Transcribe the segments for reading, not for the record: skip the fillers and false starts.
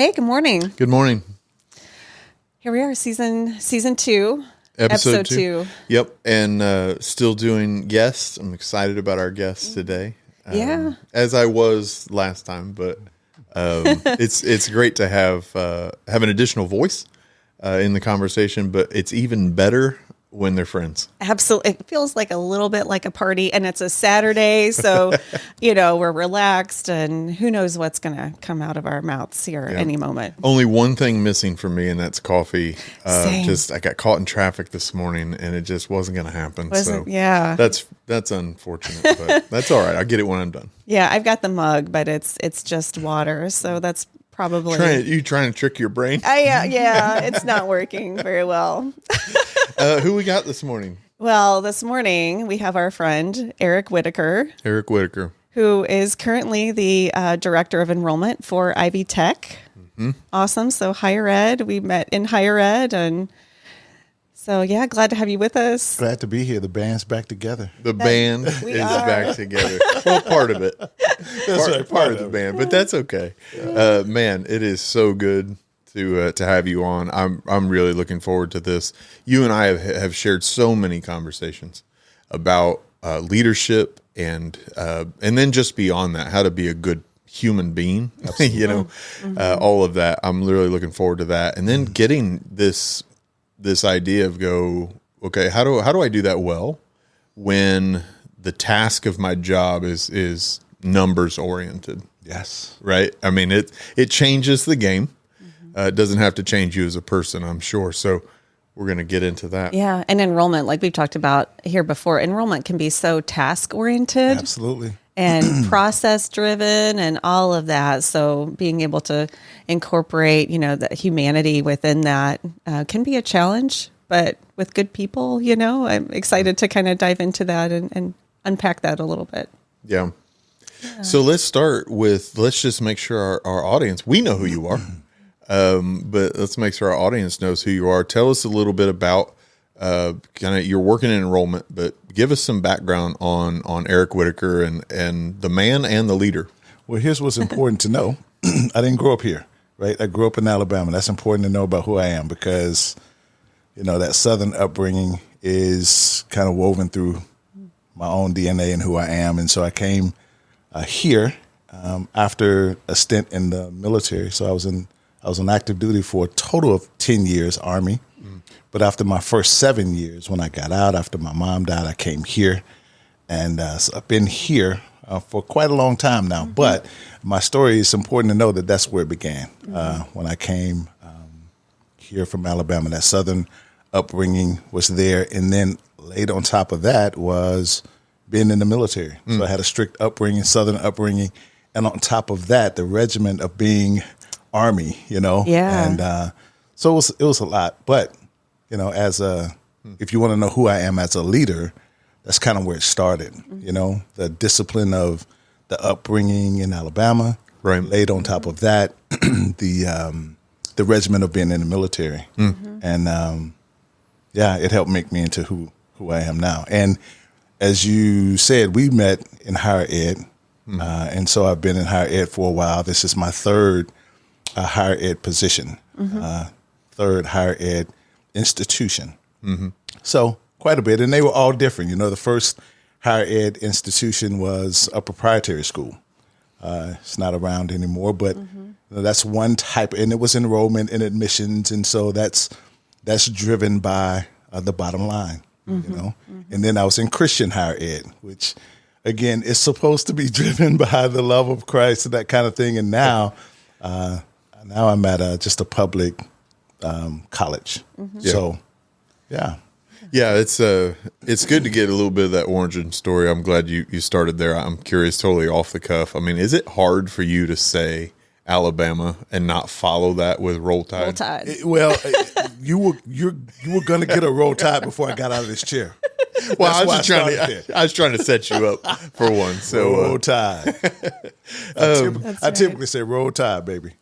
Hey, good morning. Good morning. Here we are, season 2, Episode two. Yep, and still doing guests. I'm excited about our guests today. Yeah. As I was last time, but it's great to have an additional voice in the conversation. But it's even better when they're friends. Absolutely. It feels like a little bit like a party, and it's a Saturday, so we're relaxed, and who knows what's going to come out of our mouths here any moment. Only one thing missing for me, and that's coffee. Same. I got caught in traffic this morning, and it just wasn't going to happen. Yeah. That's unfortunate, but that's all right. I'll get it when I'm done. Yeah, I've got the mug, but it's just water, so that's probably You trying to trick your brain? Yeah, it's not working very well. Who we got this morning? Well, this morning we have our friend Eric Whitaker. Eric Whitaker, Who is currently the director of enrollment for Ivy Tech. Mm-hmm. Awesome. So higher ed, we met in higher ed. And so, yeah, glad to have you with us. Glad to be here. The band's back together. The band is back together. Well, part of it. Part of the band, but that's okay. Man, it is so good to have you on. I'm really looking forward to this. You and I have shared so many conversations about leadership and then just beyond that, how to be a good human being. All of that. I'm really looking forward to that, and then getting this idea of okay, how do I do that well when the task of my job is numbers oriented? Yes. Right. I mean, it changes the game. It doesn't have to change you as a person, I'm sure. So we're going to get into that. Yeah. And enrollment, like we've talked about here before, enrollment can be so task oriented. Absolutely. And process driven and all of that. So being able to incorporate, the humanity within that can be a challenge, but with good people, I'm excited to kind of dive into that and unpack that a little bit. Yeah. So let's just make sure our audience, we know who you are. But let's make sure our audience knows who you are. Tell us a little bit about you're working in enrollment, but give us some background on Eric Whitaker and the man and the leader. Well, here's what's important to know. I didn't grow up here, right? I grew up in Alabama. That's important to know about who I am because, that Southern upbringing is kind of woven through my own DNA and who I am. And so I came here after a stint in the military. So I was on active duty for a total of 10 years, Army. But after my first 7 years, when I got out, after my mom died, I came here. And so I've been here for quite a long time now. Mm-hmm. But my story is important to know that that's where it began. When I came here from Alabama, that Southern upbringing was there. And then laid on top of that was being in the military. So I had a strict upbringing, Southern upbringing. And on top of that, the regiment of being Army, Yeah. And so it was a lot. But, if you want to know who I am as a leader, that's kind of where it started. The discipline of the upbringing in Alabama, right? Laid on top of that, the regiment of being in the military, and it helped make me into who I am now. And as you said, we met in higher ed, and so I've been in higher ed for a while. This is my third higher ed position, third higher ed institution. So quite a bit, and they were all different. The first higher ed institution was a proprietary school. It's not around anymore, but that's one type, and it was enrollment and admissions, and so that's driven by the bottom line, And then I was in Christian higher ed, which again is supposed to be driven by the love of Christ and that kind of thing. And now I'm at just a public college. So, yeah. Yeah, it's good to get a little bit of that origin story. I'm glad you started there. I'm curious, totally off the cuff. I mean, is it hard for you to say Alabama and not follow that with Roll Tide? Roll Tide. Well, you were going to get a Roll Tide before I got out of this chair. Well, I was trying to set you up for one. So Roll Tide. I typically say Roll Tide, baby.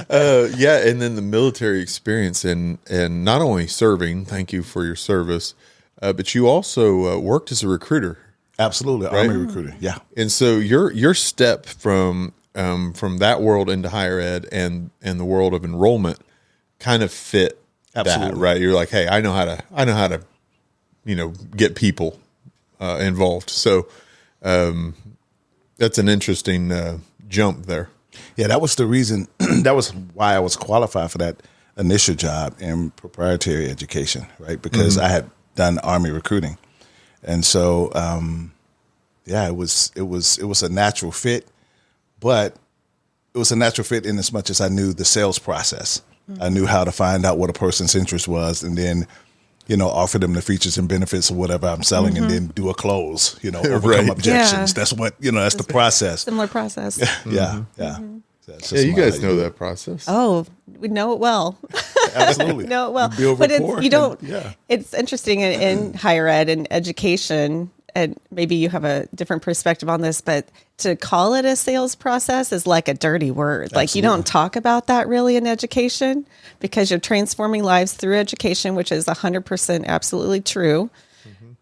And then the military experience and not only serving, thank you for your service, but you also worked as a recruiter. Absolutely, right? Army recruiter, yeah. And so your step from from that world into higher ed and the world of enrollment kind of fit that, right? You're like, hey, I know how to, get people involved. So that's an interesting jump there. Yeah, that was the reason. That was why I was qualified for that initial job in proprietary education, right? Because I had done Army recruiting, and so it was a natural fit. But it was a natural fit in as much as I knew the sales process. I knew how to find out what a person's interest was, and then offer them the features and benefits of whatever I'm selling, and then do a close. Overcome objections. Yeah. That's what that's the process. Similar process. Yeah. You guys know that process. Oh, we know it well. Absolutely. Know it well. You build But rapport you don't. and, It's interesting in higher ed and education, and maybe you have a different perspective on this, but to call it a sales process is like a dirty word. Absolutely. Like you don't talk about that really in education, because you're transforming lives through education, which is 100% absolutely true.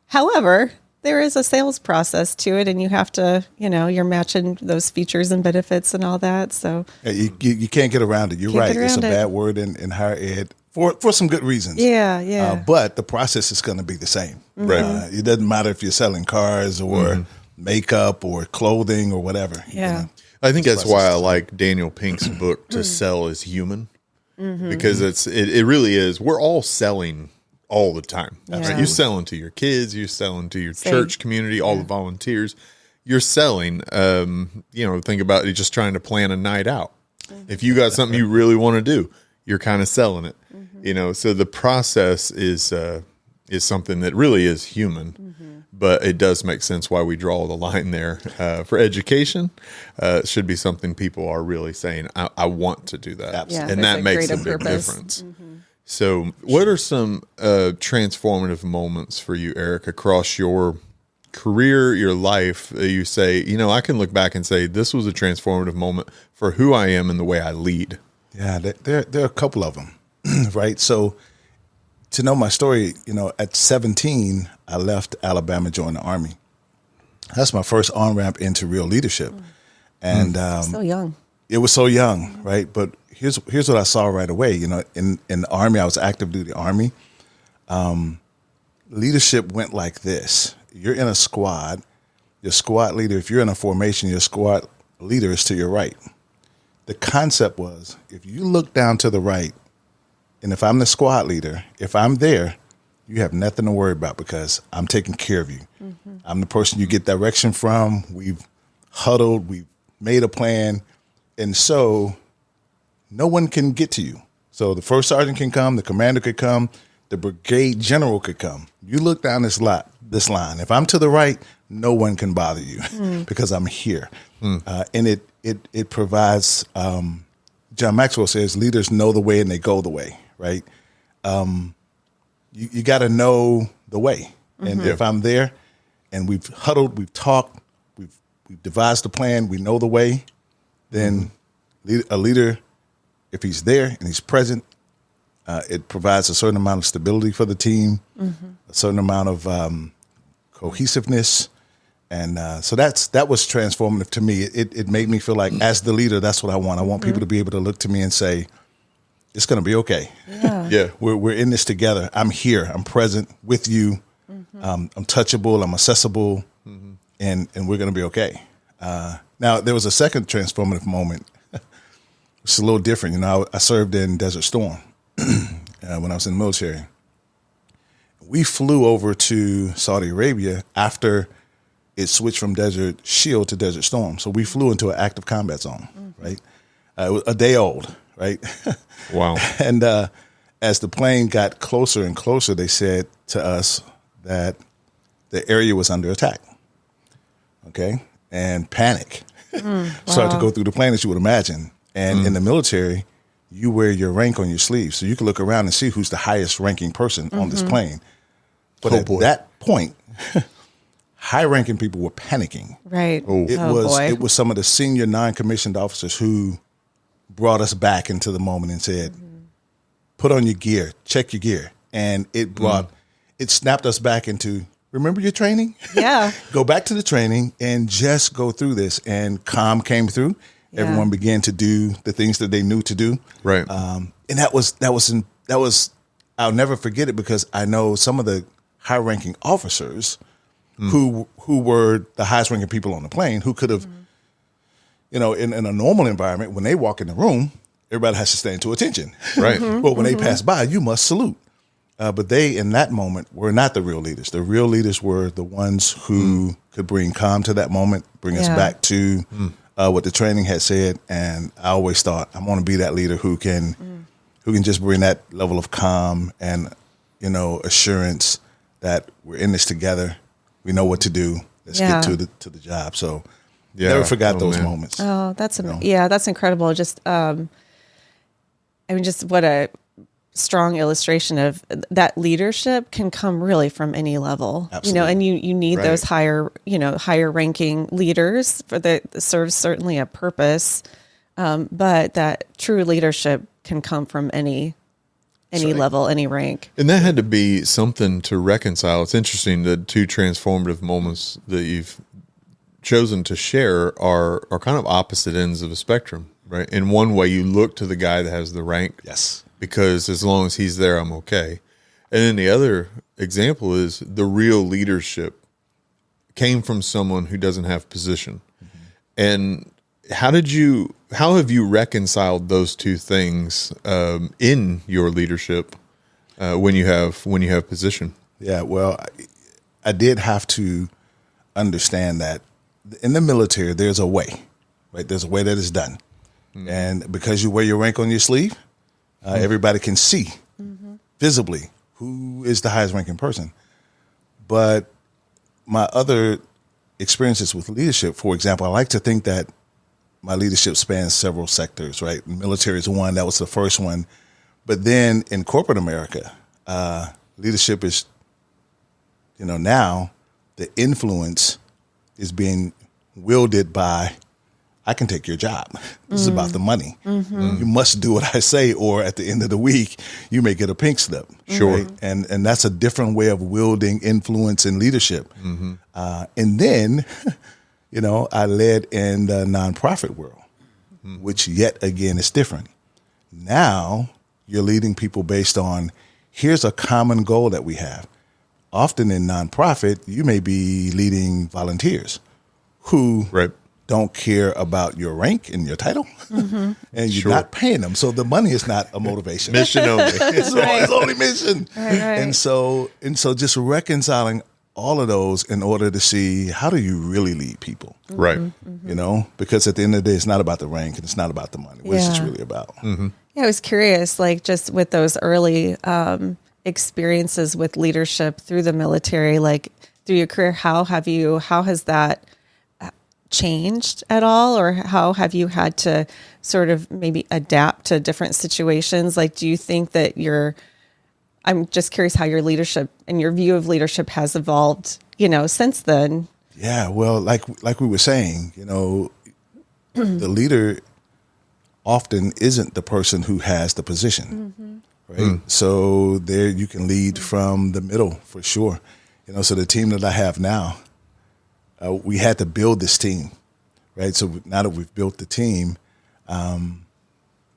However, there is a sales process to it, and you have to, you're matching those features and benefits and all that. So you can't get around it. You're right. It's a bad word in higher ed for some good reasons. Yeah. But the process is going to be the same. Right. It doesn't matter if you're selling cars or makeup or clothing or whatever. Yeah. I think that's why I like Daniel Pink's book, To Sell is Human, because it really is. We're all selling all the time. Yeah. Right? You're selling to your kids, you're selling to your church community, all the volunteers. You're selling, think about it, just trying to plan a night out. If you got something you really want to do, you're kind of selling it. So the process is something that really is human, but it does make sense why we draw the line there. For education, it should be something people are really saying, I want to do that. Yeah, and that makes a big difference. So what are some transformative moments for you, Eric, across your career, your life? You say, I can look back and say, this was a transformative moment for who I am and the way I lead. Yeah, there are a couple of them, right? So to know my story, at 17, I left Alabama, joined the Army. That's my first on-ramp into real leadership. And So young. it was so young, right? But here's what I saw right away. In the Army, I was active duty Army. Leadership went like this. You're in a squad. Your squad leader, if you're in a formation, your squad leader is to your right. The concept was, if you look down to the right, and if I'm the squad leader, if I'm there, you have nothing to worry about, because I'm taking care of you. I'm the person you get direction from. We've huddled. We've made a plan. And so no one can get to you. So the first sergeant can come, the commander could come, the brigade general could come. You look down this line. If I'm to the right, no one can bother you because I'm here. And it provides, John Maxwell says, leaders know the way and they go the way, right? You got to know the way. And if I'm there and we've huddled, we've talked, we've devised a plan, we know the way, then a leader, if he's there and he's present, it provides a certain amount of stability for the team, a certain amount of cohesiveness. And so that was transformative to me. It made me feel like, as the leader, that's what I want. I want people to be able to look to me and say, it's going to be okay. Yeah. We're in this together. I'm here. I'm present with you. I'm touchable. I'm accessible. And we're going to be okay. Now, there was a second transformative moment. It's a little different. I served in Desert Storm when I was in the military. We flew over to Saudi Arabia after it switched from Desert Shield to Desert Storm. So we flew into an active combat zone, right? It was a day old, right? Wow. And as the plane got closer and closer, they said to us that the area was under attack, okay? And panic started to go through the plane, as you would imagine. And in the military, you wear your rank on your sleeve, so you can look around and see who's the highest ranking person on this plane. But at that point, high-ranking people were panicking. Right. It was some of the senior non-commissioned officers who brought us back into the moment and said, put on your gear, check your gear. And it snapped us back into, remember your training? Yeah. Go back to the training and just go through this. And calm came through. Everyone began to do the things that they knew to do. Right. And that was, I'll never forget it, because I know some of the high ranking officers who were the highest ranking people on the plane, who could have, in a normal environment, when they walk in the room, everybody has to stand to attention. Right. But when they pass by, you must salute. But they, in that moment, were not the real leaders. The real leaders were the ones who could bring calm to that moment, bring us back to what the training had said. And I always thought, I want to be that leader who can just bring that level of calm and, assurance that we're in this together. We know what to do. Let's get to the job. So never forgot those moments. Oh, that's that's incredible. Just just what a strong illustration of that leadership can come really from any level. Absolutely. And you need those higher ranking leaders for that serves certainly a purpose. But that true leadership can come from any level, any rank. And that had to be something to reconcile. It's interesting, the two transformative moments that you've chosen to share are kind of opposite ends of a spectrum, right? In one way, you look to the guy that has the rank. Yes. Because as long as he's there, I'm okay. And then the other example is the real leadership came from someone who doesn't have position. And how have you reconciled those two things in your leadership when you have position? Yeah, well, I did have to understand that in the military, there's a way, right? There's a way that it's done. And because you wear your rank on your sleeve, everybody can see visibly who is the highest ranking person. But my other experiences with leadership, for example, I like to think that my leadership spans several sectors, right? Military is one, that was the first one. But then in corporate America, leadership is, now the influence is being wielded by, I can take your job. This is about the money. You must do what I say, or at the end of the week, you may get a pink slip. Sure. Right? And that's a different way of wielding influence and leadership. And then, I led in the nonprofit world, which yet again is different. Now you're leading people based on, here's a common goal that we have. Often in nonprofit, you may be leading volunteers who don't care about your rank and your title, and you're not paying them. So the money is not a motivation. Mission only. It's only mission. Right. And so just reconciling all of those in order to see, how do you really lead people? Right. Because at the end of the day, it's not about the rank and it's not about the money. What's it really about? Yeah, I was curious, like just with those early experiences with leadership through the military, like through your career, how has that changed at all, or how have you had to sort of maybe adapt to different situations? Like, do you think that I'm just curious how your leadership and your view of leadership has evolved, since then? Yeah, well, like we were saying, the leader often isn't the person who has the position, right? So there you can lead from the middle for sure. So the team that I have now, we had to build this team, right? So now that we've built the team,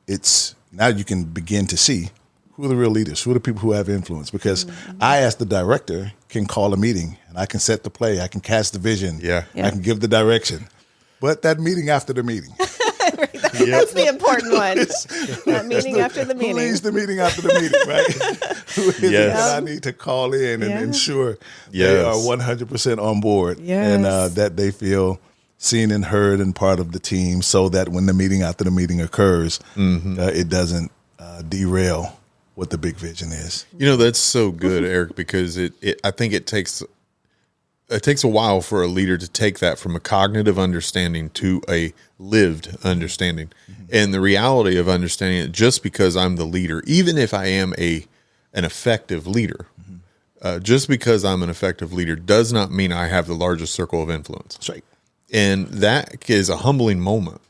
it's now you can begin to see who are the real leaders, who are the people who have influence. Because I, as the director, can call a meeting and I can set the play, I can cast the vision, I can give the direction. But that meeting after the meeting. That's the important one. That meeting after the meeting. Who leads the meeting after the meeting, right? Who is it that I need to call in and ensure they are 100% on board and that they feel seen and heard and part of the team, so that when the meeting after the meeting occurs, it doesn't derail what the big vision is. That's so good, Eric, because I think it takes a while for a leader to take that from a cognitive understanding to a lived understanding. And the reality of understanding it, just because I'm the leader, even if I am an effective leader, just because I'm an effective leader does not mean I have the largest circle of influence. That's right. And that is a humbling moment.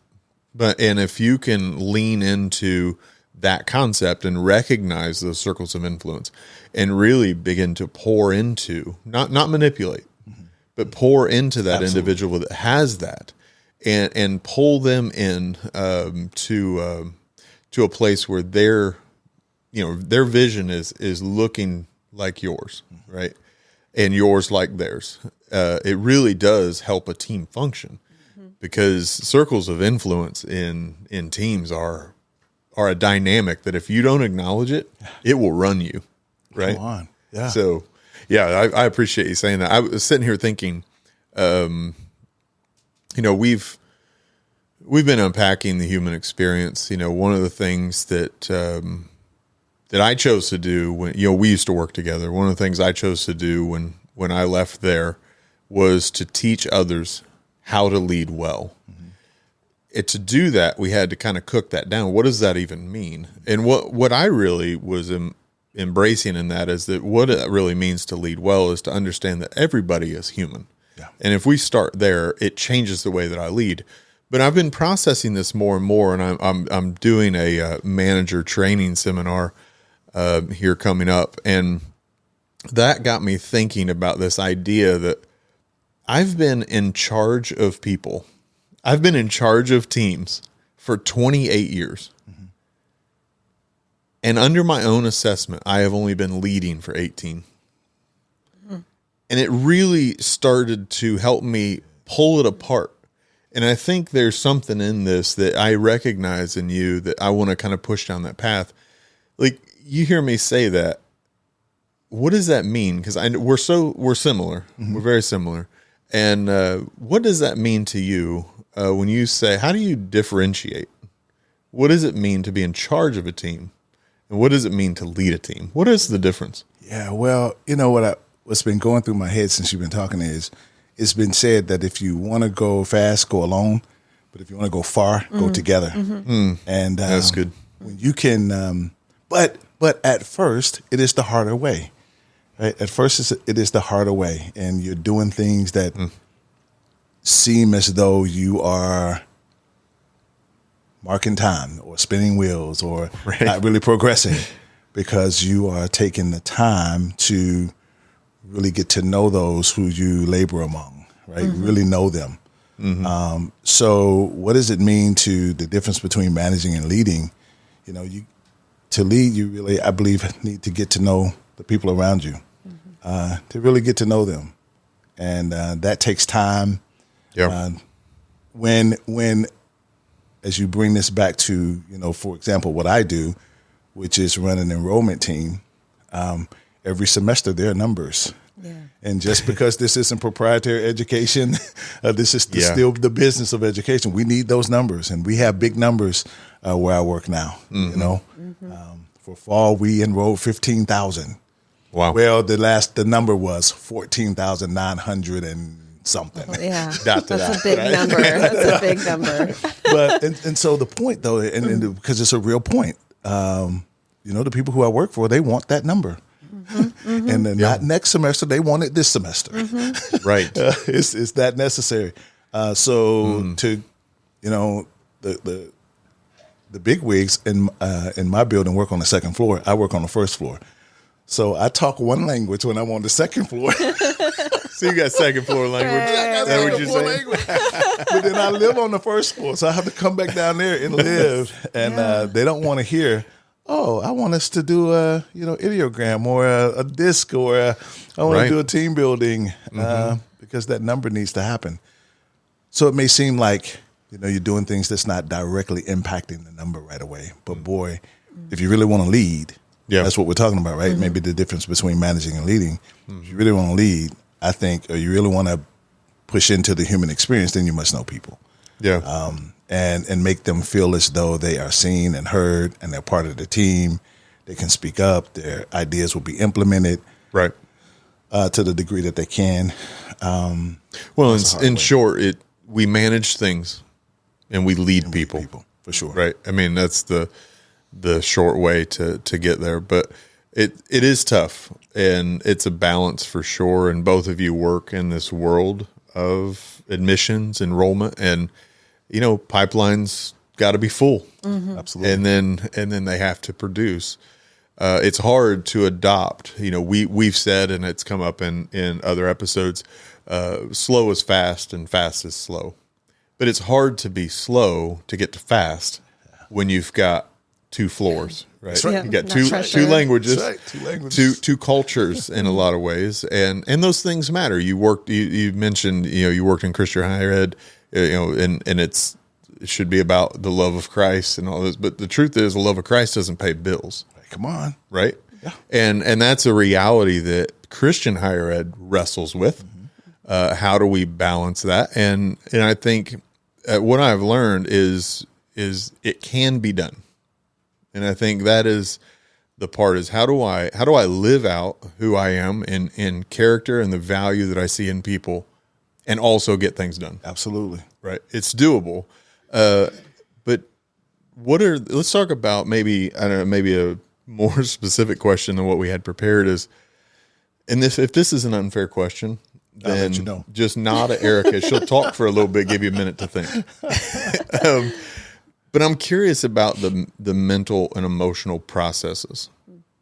And if you can lean into that concept and recognize those circles of influence and really begin to pour into, not manipulate, but pour into that individual that has that, and pull them in to a place where their vision is looking like yours, right? And yours like theirs. It really does help a team function, because circles of influence in teams are a dynamic that if you don't acknowledge it, it will run you, right? Come on. Yeah. So, yeah, I appreciate you saying that. I was sitting here thinking, we've been unpacking the human experience. One of the things that I chose to do when, we used to work together. One of the things I chose to do when I left there was to teach others how to lead well. To do that, we had to kind of cook that down. What does that even mean? And what I really was embracing in that is that what it really means to lead well is to understand that everybody is human. Yeah. And if we start there, it changes the way that I lead. But I've been processing this more and more, and I'm doing a manager training seminar here coming up, and that got me thinking about this idea that I've been in charge of people. I've been in charge of teams for 28 years. And under my own assessment, I have only been leading for 18. And it really started to help me pull it apart. And I think there's something in this that I recognize in you that I want to kind of push down that path. Like, you hear me say that. What does that mean? Because we're similar. We're very similar. And what does that mean to you when you say, how do you differentiate? What does it mean to be in charge of a team? And what does it mean to lead a team? What is the difference? Yeah, well, what's been going through my head since you've been talking is, it's been said that if you want to go fast, go alone. But if you want to go far, go together. And that's good. When you can, but at first, it is the harder way. Right? At first, it is the harder way. And you're doing things that seem as though you are marking time or spinning wheels or not really progressing, because you are taking the time to really get to know those who you labor among, right? Really know them. So what does it mean to the difference between managing and leading? To lead, you really, I believe, need to get to know the people around you, to really get to know them. And that takes time. Yeah. When as you bring this back to, for example, what I do, which is run an enrollment team, every semester there are numbers. Yeah. And just because this isn't proprietary education, this is still the business of education. We need those numbers, and we have big numbers where I work now. For fall, we enrolled 15,000. Wow. Well, the number was 14,900 and something. Yeah, that's a big number. That's a big number. But and so the point, though, and because it's a real point, the people who I work for, they want that number. And then not next semester, they want it this semester. Right. It's that necessary. To, the big wigs in my building work on the second floor. I work on the first floor. So I talk one language when I'm on the second floor. So you got second floor language. Is that what you're saying? But then I live on the first floor, so I have to come back down there and live. And they don't want to hear, oh, I want us to do a ideogram or a disc, or I want to do a team building, because that number needs to happen. So it may seem like you're doing things that's not directly impacting the number right away. But boy, if you really want to lead, that's what we're talking about, right? Maybe the difference between managing and leading. If you really want to lead, I think, or you really want to push into the human experience, then you must know people. Yeah. And make them feel as though they are seen and heard, and they're part of the team. They can speak up. Their ideas will be implemented, right, to the degree that they can. Well, in short, we manage things, and we lead people for sure. Right. I mean, that's the short way to get there, but it is tough, and it's a balance for sure. And both of you work in this world of admissions, enrollment, and pipelines got to be full. Absolutely. And then they have to produce. It's hard to adopt. We've said, and it's come up in other episodes, slow is fast and fast is slow. But it's hard to be slow to get to fast when you've got 2 floors, right? That's right. Yeah, You got not pressure. two languages, That's right. 2 languages. two cultures in a lot of ways, and those things matter. You mentioned, you worked in Christian higher ed, and it should be about the love of Christ and all this. But the truth is, the love of Christ doesn't pay bills. Come on. Right? Yeah. And that's a reality that Christian higher ed wrestles with. How do we balance that? And I think what I've learned is it can be done. And I think that is the part is how do I live out who I am in character and the value that I see in people and also get things done. Absolutely. Right. It's doable. But let's talk about maybe a more specific question than what we had prepared is, and if this is an unfair question, then just nod at Erica. She'll talk for a little bit, give you a minute to think. But I'm curious about the mental and emotional processes,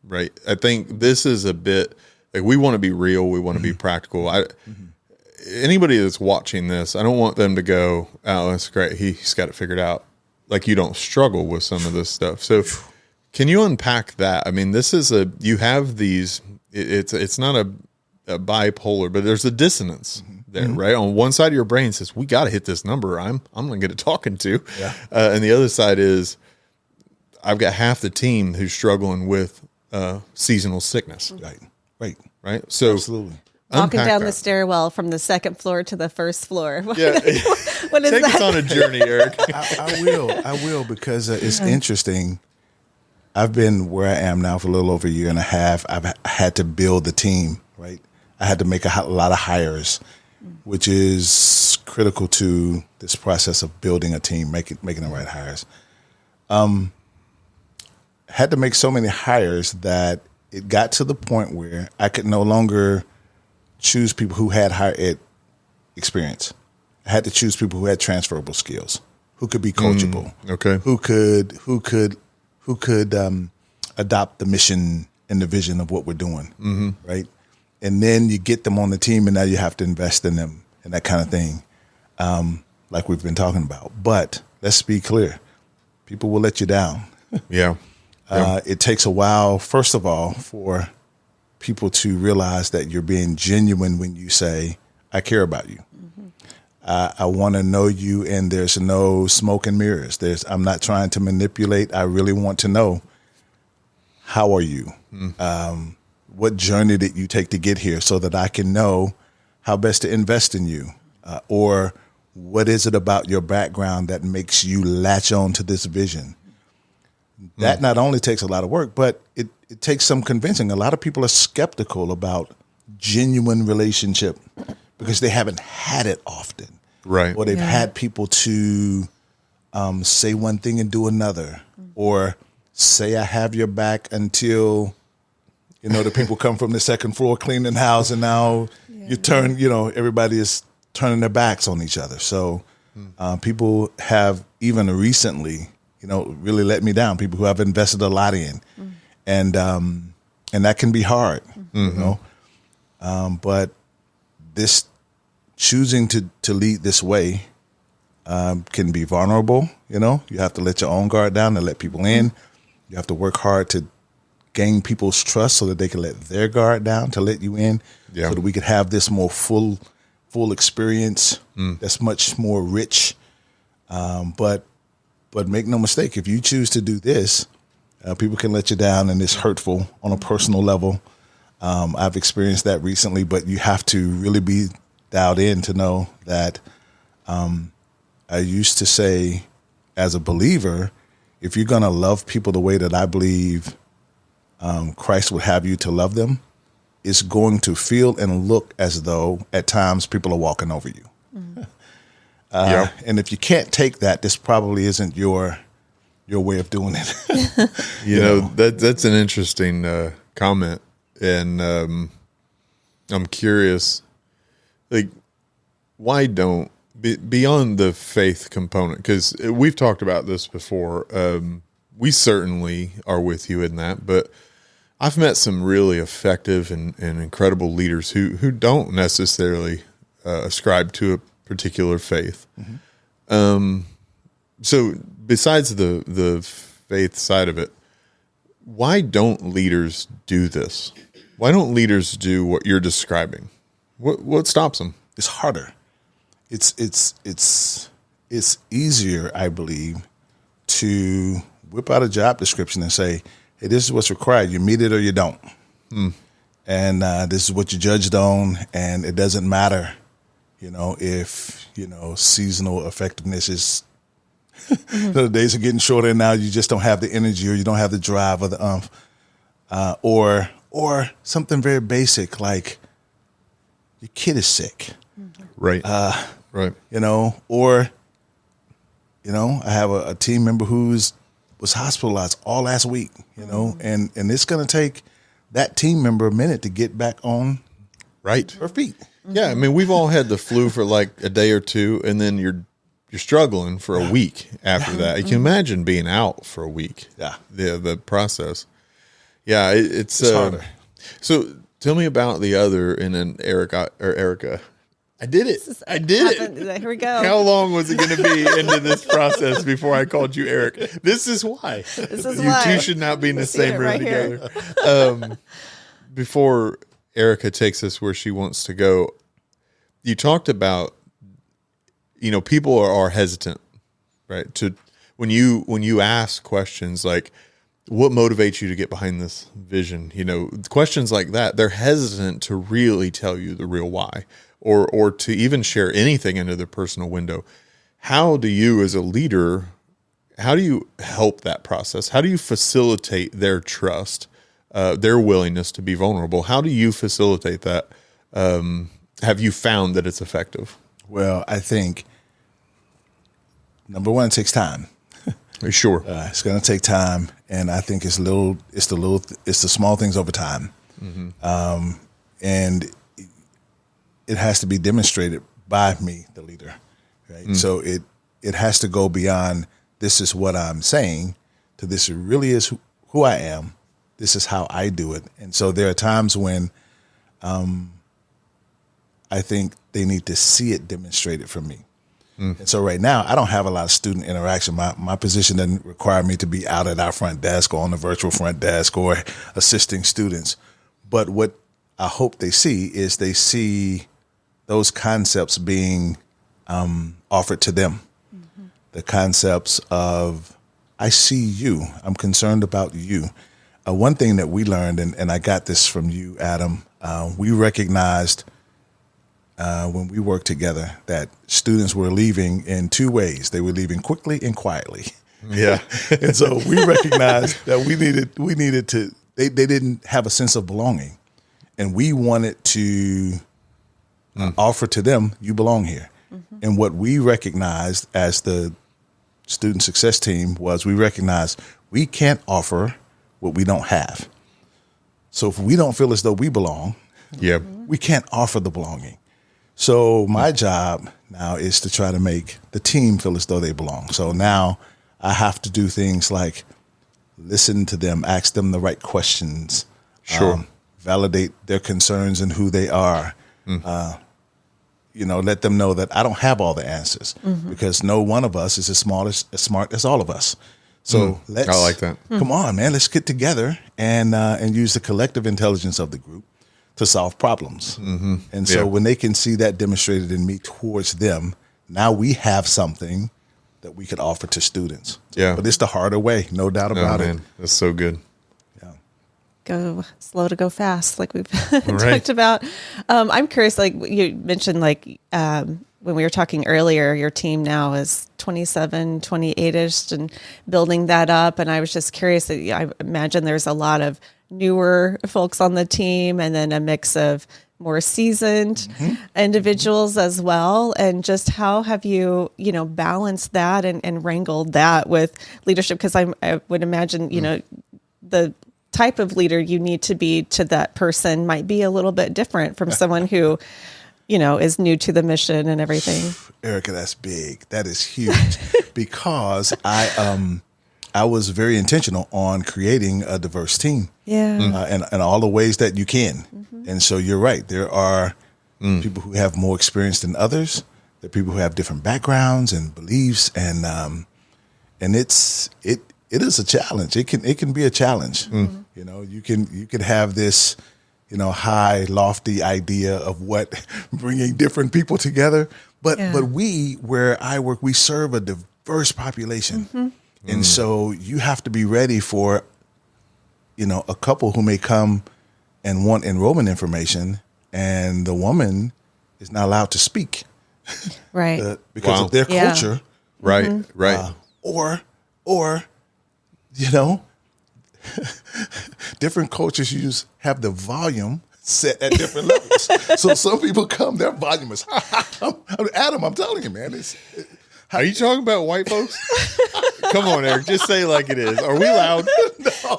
right? I think this is a bit like we want to be real. We want to be practical. Anybody that's watching this, I don't want them to go, oh, that's great. He's got it figured out. Like you don't struggle with some of this stuff. So can you unpack that? I mean, you have these, it's not a bipolar, but there's a dissonance there, right? On one side of your brain says, we got to hit this number. I'm going to get it talking to. Yeah. And the other side is I've got half the team who's struggling with seasonal sickness. Right. So absolutely. Walking down the stairwell from the second floor to the first floor. Yeah. What is Take that? us on a journey, Eric. I will, because it's interesting. I've been where I am now for a little over a year and a half. I've had to build the team, right? I had to make a lot of hires, which is critical to this process of building a team, making the right hires. Had to make so many hires that it got to the point where I could no longer choose people who had higher ed experience. I had to choose people who had transferable skills, who could be coachable, who could adopt the mission and the vision of what we're doing, right? And then you get them on the team, and now you have to invest in them and that kind of thing, like we've been talking about. But let's be clear, people will let you down. Yeah. It takes a while, first of all, for people to realize that you're being genuine when you say, I care about you. I want to know you, and there's no smoke and mirrors. I'm not trying to manipulate. I really want to know, how are you? What journey did you take to get here so that I can know how best to invest in you? Or what is it about your background that makes you latch on to this vision? That not only takes a lot of work, but it takes some convincing. A lot of people are skeptical about genuine relationship because they haven't had it often. Right. Or they've had people to say one thing and do another, or say I have your back until, the people come from the second floor cleaning the house, and now you turn, everybody is turning their backs on each other. So people have even recently, really let me down, people who I've invested a lot in. And that can be hard, but this choosing to lead this way can be vulnerable. You have to let your own guard down and let people in. You have to work hard to gain people's trust so that they can let their guard down to let you in, so that we could have this more full experience that's much more rich. But make no mistake, if you choose to do this, people can let you down, and it's hurtful on a personal level. I've experienced that recently, but you have to really be dialed in to know that I used to say, as a believer, if you're going to love people the way that I believe Christ would have you to love them, it's going to feel and look as though at times people are walking over you. And if you can't take that, this probably isn't your way of doing it. That's an interesting comment, and I'm curious, like, why don't, beyond the faith component, because we've talked about this before, we certainly are with you in that, but I've met some really effective and incredible leaders who don't necessarily ascribe to a particular faith. So besides the faith side of it, why don't leaders do this? Why don't leaders do what you're describing? What stops them? It's harder. It's easier, I believe, to whip out a job description and say, hey, this is what's required. You meet it or you don't. And this is what you judged on, and it doesn't matter, if, seasonal effectiveness is, the days are getting shorter and now you just don't have the energy or you don't have the drive or the or something very basic like your kid is sick. Right. Right. Or, I have a team member was hospitalized all last week, and it's going to take that team member a minute to get back on her feet. Yeah. I mean, we've all had the flu for like a day or two, and then you're struggling for a week after that. You can imagine being out for a week. Yeah. The process. Yeah. It's harder. So tell me about the other, and then Erica. I did it. I did it. Here we go. How long was it going to be into this process before I called you Eric? This is why. You two should not be in the same room together. Before Erica takes us where she wants to go, you talked about, people are hesitant, right? To when you ask questions like, what motivates you to get behind this vision? Questions like that, they're hesitant to really tell you the real why. Or to even share anything into their personal window. How do you, as a leader, how do you help that process? How do you facilitate their trust, their willingness to be vulnerable? How do you facilitate that? Have you found that it's effective? Well, I think, number one, it takes time. Sure. It's going to take time, and I think it's the small things over time. And it has to be demonstrated by me, the leader, right? So it has to go beyond this is what I'm saying to this really is who I am. This is how I do it. And so there are times when I think they need to see it demonstrated from me. And so right now, I don't have a lot of student interaction. My position doesn't require me to be out at our front desk or on the virtual front desk or assisting students. But what I hope they see is they see those concepts being offered to them. The concepts of, I see you, I'm concerned about you. One thing that we learned, and I got this from you, Adam, we recognized when we worked together that students were leaving in two ways. They were leaving quickly and quietly. Yeah. And so we recognized that we needed to, they didn't have a sense of belonging. And we wanted to offer to them, you belong here. And what we recognized as the student success team was we recognized we can't offer what we don't have. So if we don't feel as though we belong, we can't offer the belonging. So my job now is to try to make the team feel as though they belong. So now I have to do things like listen to them, ask them the right questions, validate their concerns and who they are, let them know that I don't have all the answers because no one of us is as smart as all of us. So let's, I like that. Come on, man, let's get together and use the collective intelligence of the group to solve problems. And so when they can see that demonstrated in me towards them, now we have something that we could offer to students. Yeah. But it's the harder way, no doubt about it. That's so good. Go slow to go fast, like we've talked about. I'm curious, like you mentioned, like when we were talking earlier, your team now is 27, 28-ish and building that up. And I was just curious, that I imagine there's a lot of newer folks on the team and then a mix of more seasoned individuals as well. And just how have you, balanced that and wrangled that with leadership? Because I would imagine, the type of leader you need to be to that person might be a little bit different from someone who, is new to the mission and everything. Erica, that's big. That is huge because I was very intentional on creating a diverse team. And all the ways that you can. And so you're right. There are people who have more experience than others. There are people who have different backgrounds and beliefs, and it is a challenge. It can be a challenge. You know, you can have this, you know, high, lofty idea of what bringing different people together. But where I work, we serve a diverse population. And so you have to be ready for, you know, a couple who may come and want enrollment information, and the woman is not allowed to speak. Right. Because of their culture. Right, right. Or, you know, different cultures have the volume set at different levels. So some people come, their volume is Adam, I'm telling you, man. Are you talking about white folks? Come on, Eric. Just say it like it is. Are we loud? No.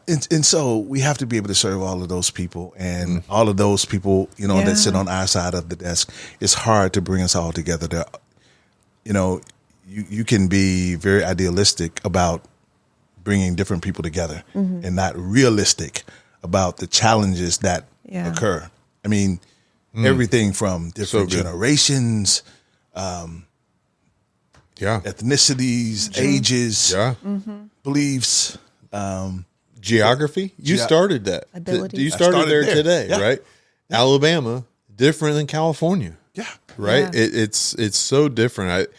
And so we have to be able to serve all of those people, and all of those people, you know, that sit on our side of the desk. It's hard to bring us all together. You know, you can be very idealistic about bringing different people together, and not realistic about the challenges that occur. I mean, everything from different generations, ethnicities, ages, beliefs, geography. You started that. Abilities. You started there today, right? Alabama, different than California. Yeah. Right. Yeah. It's so different.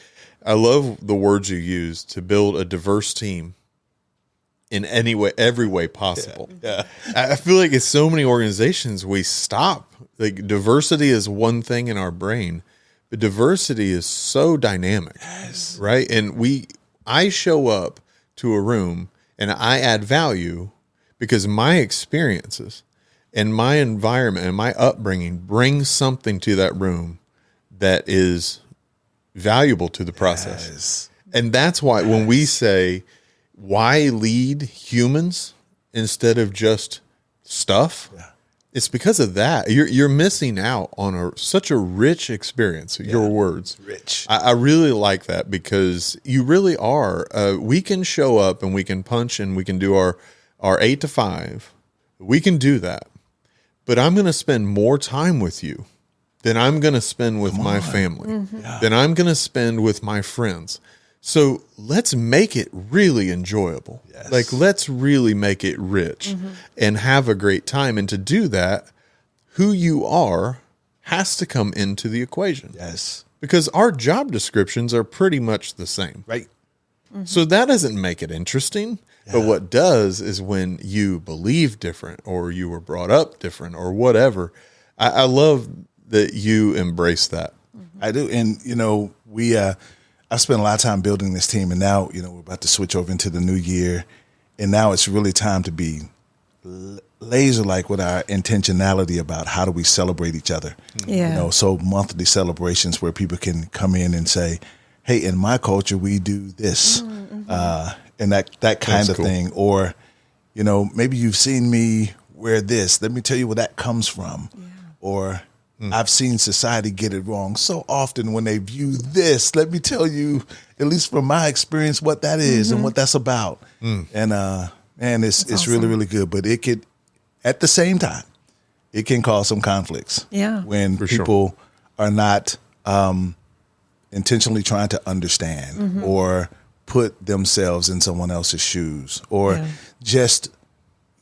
I love the words you use to build a diverse team in every way possible. Yeah. I feel like it's so many organizations we stop. Like, diversity is one thing in our brain, but diversity is so dynamic, right? And I show up to a room and I add value because my experiences and my environment and my upbringing brings something to that room that is valuable to the process. And that's why when we say, why lead humans instead of just stuff? It's because of that. You're missing out on such a rich experience. Your words, rich. I really like that, because you really are. We can show up and we can punch and we can do our 8 to 5. We can do that, but I'm going to spend more time with you than I'm going to spend with my family, than I'm going to spend with my friends. So let's make it really enjoyable. Like, let's really make it rich and have a great time. And to do that, who you are has to come into the equation. Because our job descriptions are pretty much the same. Right. So that doesn't make it interesting. But what does is when you believe different, or you were brought up different, or whatever. I love that you embrace that. I do. And, you know, I've spent a lot of time building this team, and now, you know, we're about to switch over into the new year, and now it's really time to be laser-like with our intentionality about how do we celebrate each other. You know, so monthly celebrations where people can come in and say, hey, in my culture, we do this, and that kind of thing. Or, you know, maybe you've seen me wear this. Let me tell you where that comes from. Or, I've seen society get it wrong so often when they view this. Let me tell you, at least from my experience, what that is and what that's about. And it's awesome. Really, really good. But it could, at the same time, it can cause some conflicts. When people are not intentionally trying to understand or put themselves in someone else's shoes, or just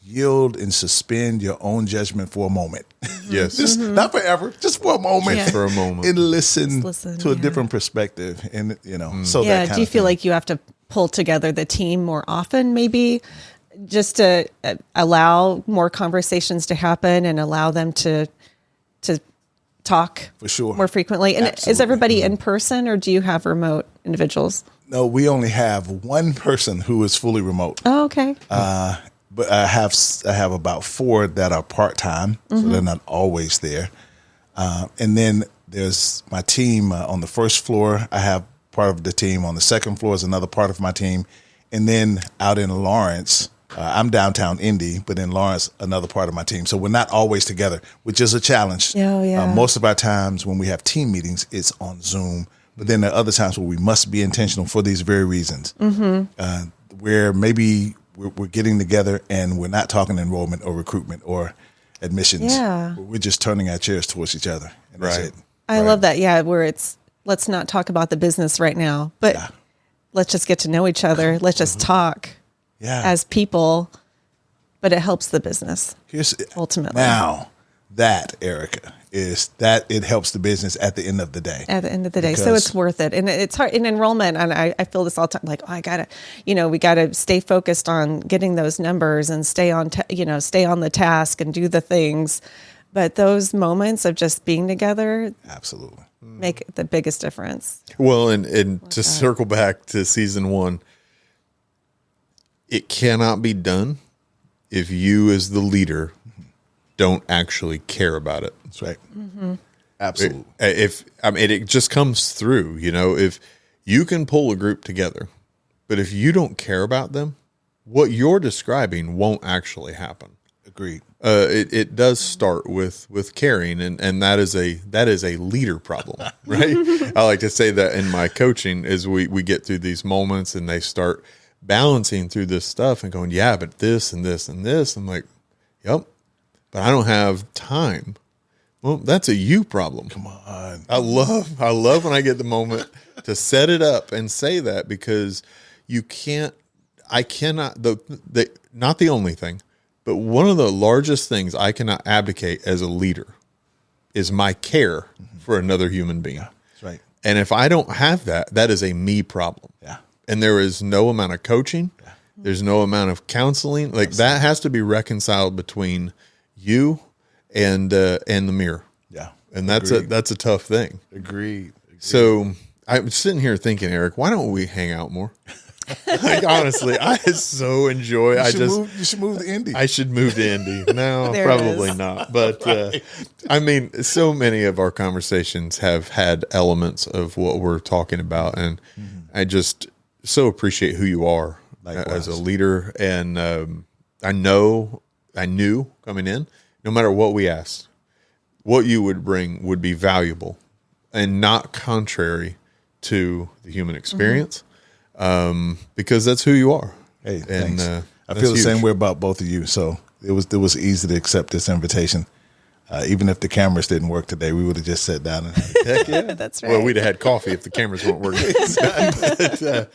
yield and suspend your own judgment for a moment. Just not forever, just for a moment. Just for a moment. And listen to a different perspective. And, you know, so that kind do you of feel thing. like you have to pull together the team more often, maybe, just to allow more conversations to happen and allow them to talk for sure more frequently? And Absolutely. Is everybody in person, or do you have remote individuals? No, we only have one person who is fully remote. Oh, okay. But I have about 4 that are part-time, so they're not always there. And then there's my team on the first floor. I have part of the team. On the second floor is another part of my team. And then out in Lawrence, I'm downtown Indy, but in Lawrence, another part of my team. So we're not always together, which is a challenge. Most of our times when we have team meetings, it's on Zoom. But then there are other times where we must be intentional for these very reasons, where maybe we're getting together and we're not talking enrollment or recruitment, or admissions. Yeah. We're just turning our chairs towards each other. And that's it. I love that. Yeah. Where it's, let's not talk about the business right now, but let's just get to know each other. Let's just talk as people, but it helps the business ultimately. Now that, Erica, is that it helps the business at the end of the day. At the end of the day. So it's worth it. And it's hard in enrollment. And I feel this all the time, like, oh, I gotta, we gotta stay focused on getting those numbers and stay on, stay on the task and do the things. But those moments of just being together absolutely make the biggest difference. Well, and to circle back to season 1, it cannot be done if you as the leader don't actually care about it. That's right. Mm-hmm. Absolutely. It just comes through, if you can pull a group together, but if you don't care about them, what you're describing won't actually happen. Agreed. It does start with caring, and that is a leader problem, right? I like to say that in my coaching as we get through these moments and they start balancing through this stuff and going, yeah, but this and this and this. I'm like, yep, but I don't have time. Well, that's a you problem. Come on. I love when I get the moment to set it up and say that, because I cannot, not the only thing, but one of the largest things I cannot abdicate as a leader is my care for another human being. Yeah, that's right. And if I don't have that, that is a me problem. Yeah. And there is no amount of coaching. Yeah. There's no amount of counseling. Like that has to be reconciled between you and the mirror. Yeah. And that's a tough thing. Agreed. So I'm sitting here thinking, Eric, why don't we hang out more? Like, honestly, I so enjoy. You should move to Indy. I should move to Indy. No, probably not. But so many of our conversations have had elements of what we're talking about, and I just so appreciate who you are as a leader. And I knew coming in, no matter what we asked, what you would bring would be valuable and not contrary to the human experience. Because that's who you are. Hey, thanks. I feel the same way about both of you. So it was easy to accept this invitation. Even if the cameras didn't work today, we would have just sat down and had a heck yeah. That's right. Well, we'd have had coffee if the cameras weren't working. But,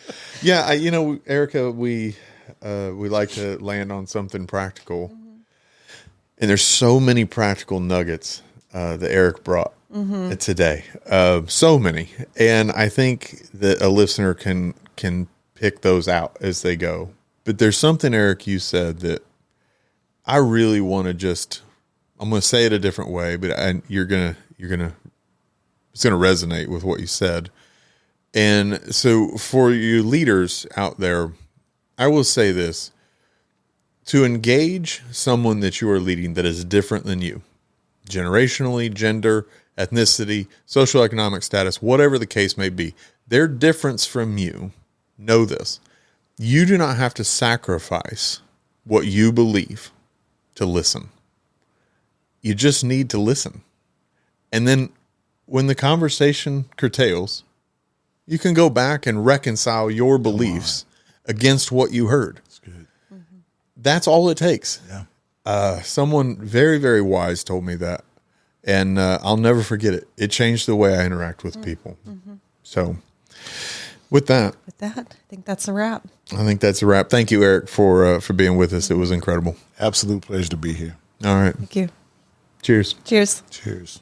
Erica, we like to land on something practical. And there's so many practical nuggets that Eric brought today. So many. And I think that a listener can pick those out as they go. But there's something, Eric, you said that I really want to I'm going to say it a different way, but it's going to resonate with what you said. And so for you leaders out there, I will say this: to engage someone that you are leading that is different than you, generationally, gender, ethnicity, social economic status, whatever the case may be, their difference from you, know this: you do not have to sacrifice what you believe to listen. You just need to listen. And then when the conversation curtails, you can go back and reconcile your beliefs against what you heard. That's good. That's all it takes. Yeah. Someone very, very wise told me that. And I'll never forget it. It changed the way I interact with people. So with that, I think that's a wrap. Thank you, Eric, for being with us. It was incredible. Absolute pleasure to be here. All right. Thank you. Cheers. Cheers. Cheers.